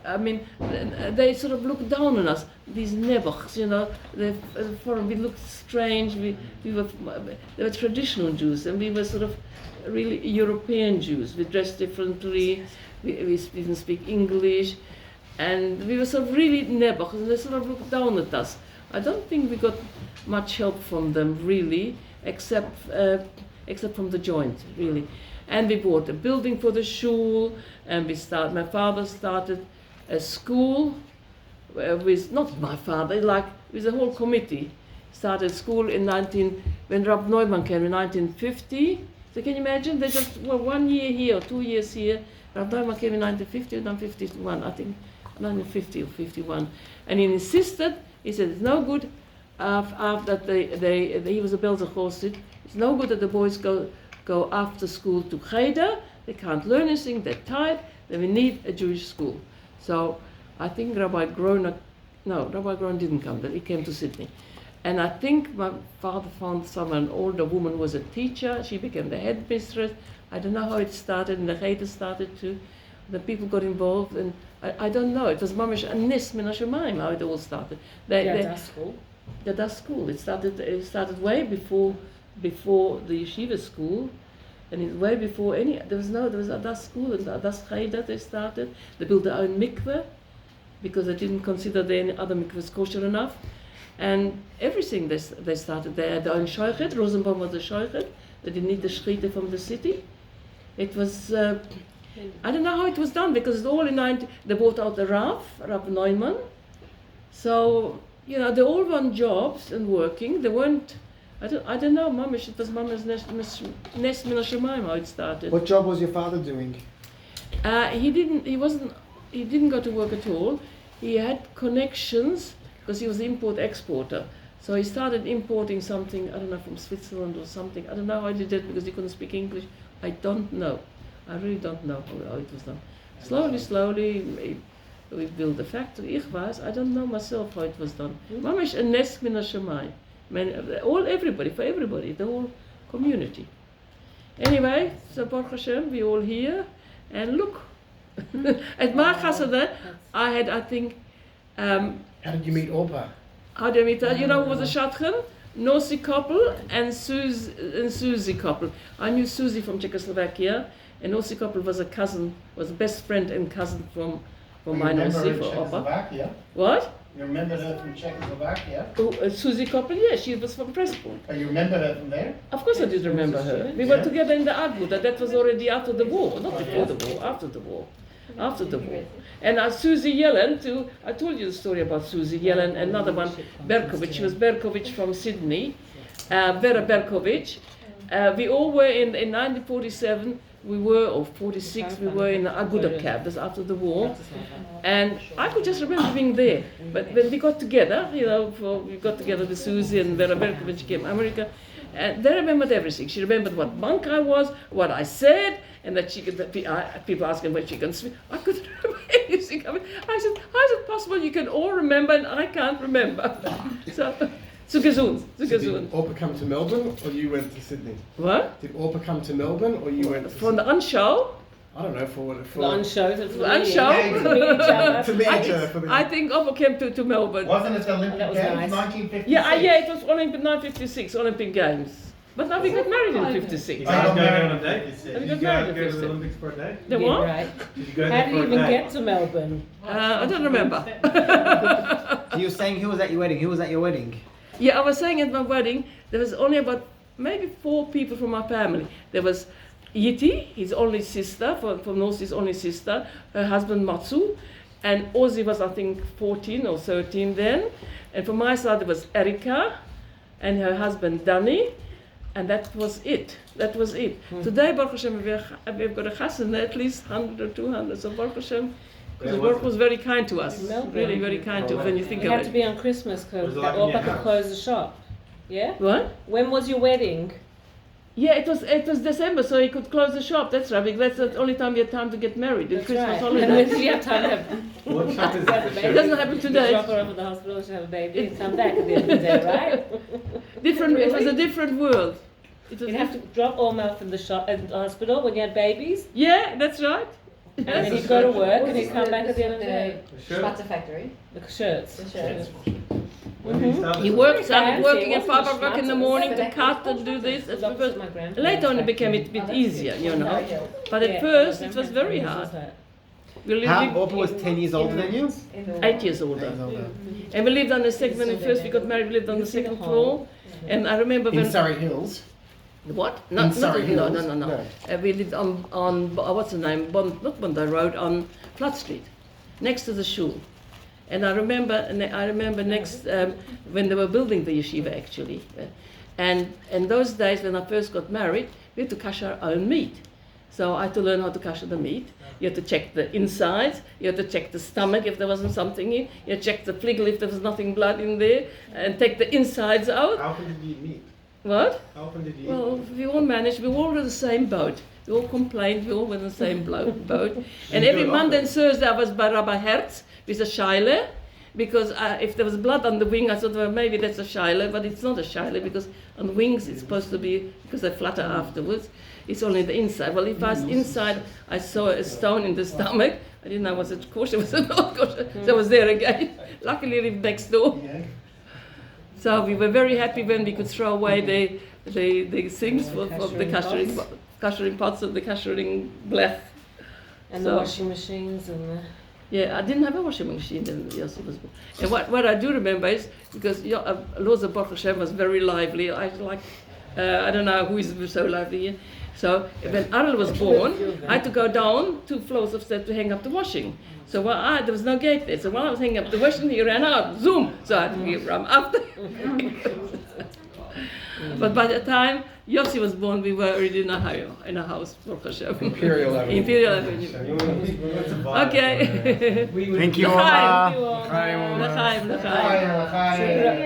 I mean, they sort of looked down on us. These nebuchs, you know, we looked strange. They were traditional Jews, and we were sort of really European Jews. We dressed differently. We didn't speak English, and we were sort of really nebuchs, and they sort of looked down at us. I don't think we got much help from them really, except from the joint, really. And we bought a building for the shul, and my father started a school with, not my father, with a whole committee. Started school when Rab Neumann came in 1950. So can you imagine? They just were 1 year here or 2 years here. Rab Neumann came in 1950 or 1951, I think 1950 or 51. And he insisted, he said, it's no good that he was a Belzer Chassid. It's no good that the boys go after school to Cheder. They can't learn anything, they're tired, then we need a Jewish school. So I think Rabbi Groen didn't come, but he came to Sydney. And I think my father found an older woman was a teacher, she became the headmistress. I don't know how it started, and the Cheder started too. The people got involved, and I don't know, it was mamish a nis min hashamayim how it all started. Das school. The Das school. It started way before the yeshiva school, and it way before there was a Das school and a Das Cheder they started. They built their own mikveh because they didn't consider any other mikvehs kosher enough, and everything they started. They had their own shoichet. Rosenbaum was a shoichet. They didn't need the shrita from the city. It was I don't know how it was done because it's all in they bought out the Rav Neumann. So you know they all won jobs and working. They weren't. I don't know, Mamish. It was Mama's Nes Min HaShamayim how it started. What job was your father doing? He didn't go to work at all. He had connections because he was an import-exporter. So he started importing something, I don't know, from Switzerland or something. I don't know how he did it because he couldn't speak English. I don't know. I really don't know how it was done. Slowly, we built the factory. I don't know myself how it was done. Mamish a Nes Min HaShamayim. Everybody, the whole community. Anyway, so Baruch Hashem, we all here, and look. At my chassadah, I think. How did you meet Orpa? How did I meet her? You know who was a shadchan? Nossi couple and Susie couple. I knew Susie from Czechoslovakia, and Nossi couple was was a best friend and cousin from my Nossi for Orpa. What? You remember her from Czechoslovakia? Susie Koppel, yeah, she was from Pressburg. Oh, you remember her from there? Of course I did remember her. We were together in the Agbuda. That was already after the war, not before the war, after the war. After the war. And Susie Yellen too, I told you the story about Susie Yellen, another one, Berkovich. She was Berkovich from Sydney, Vera Berkovich. We all were in 1947, or 46, we were in the Aguda camp, that's after the war. And I could just remember being there. But when we got together, we got together with Susie and Vera Berkovich came to America, and they remembered everything. She remembered what monk I was, what I said, and that people asking when she can speak. I couldn't remember anything. I said, how is it possible you can all remember and I can't remember? So gesund. Did Orpa come to Melbourne or you went to Sydney? What? Did Orpa come to Melbourne or you went to From the Anshow? I don't know, for the Anshow. To meet each other. I think Orpa came to Melbourne. Wasn't it the Olympic Games, 1956? Yeah, it was Olympic 1956, Olympic Games. But now we got married in 56. I was going on a date, you said. We Did got you married go in to the 56. Olympics for a date? The what? Right. Did you go How there did for you a even date? get to Melbourne? I don't remember. So you're saying who was at your wedding? Who was at your wedding? Yeah, I was saying at my wedding, there was only about maybe 4 people from my family. There was Yiti, his only sister, from Nosi's only sister, her husband Matsu, and Ozzy was I think 14 or 13 then. And from my side there was Erika and her husband Danny, and that was it. Today, Baruch Hashem, we've got a chassan, at least 100 or 200, so Baruch Hashem, because the work was very kind to us, really very kind to us when you think It of had it. to be on Christmas because Was it like in your Orpa could house? close the shop. Yeah? What? When was your wedding? Yeah, it was December, so he could close the shop. That's right. Because that's the only time we had time to get married in That's Christmas right. holiday. And when did you have time to have What time is it? It doesn't happen today. drop her off at the hospital to have a baby and come back at the end of the day, right? Different. It was a different world. It was You'd have to drop Orma from the shop at the hospital when you had babies? Yeah, that's right. And then he'd go to work and he'd come back at the end of the day. Spatter factory. The shirts. The shirts. He worked, started Fancy, working at it wasn't 5 o'clock in the morning to cut and do this. At first, later on it became a bit easier, you know. But at first it was very hard. We lived Opa was 10 years older than you? 8 years older. And we lived on the second, when first we got married, we lived on the second floor. And I remember when... In Surrey Hills. What? In Surrey no, Hills? no. We lived on what's the name? Not Bondi Road, on Flood Street, next to the shul. And I remember next when they were building the yeshiva actually, and in those days when I first got married, we had to kasher our own meat. So I had to learn how to kasher the meat. You had to check the insides. You had to check the stomach if there wasn't something in. You had to check the fligel if there was nothing blood in there, and take the insides out. How often did you eat meat? What? How often did you eat Well, meat? we all managed. We were all in the same boat. We all complained. We all were in the same boat. And every Monday and Thursday I was by Rabbi Hertz with a shaila, because if there was blood on the wing, I thought, well, maybe that's a shaila, but it's not a shaila, because on wings it's supposed to be, because they flutter afterwards, it's only the inside. Well, if I was inside, I saw a stone in the stomach. I didn't know was it kosher, was it not kosher? So I was there again. Luckily I lived next door. So we were very happy when we could throw away the things for the kashering pots and the kashering blech. And the washing machines and the... Yeah, I didn't have a washing machine when Yossi was born. And what I do remember is, because Loza Baruch Hashem was very lively, I don't know who is so lively here. So when Arel was born, I had to go down 2 floors of stairs to hang up the washing. So there was no gate there. So while I was hanging up the washing, he ran out, zoom. So I had to run after. But by the time Yossi was born, we were already in a house, Baruch Hashem. Imperial Avenue. Imperial Avenue. Okay. Thank you, L'chaim. Opa. L'chaim.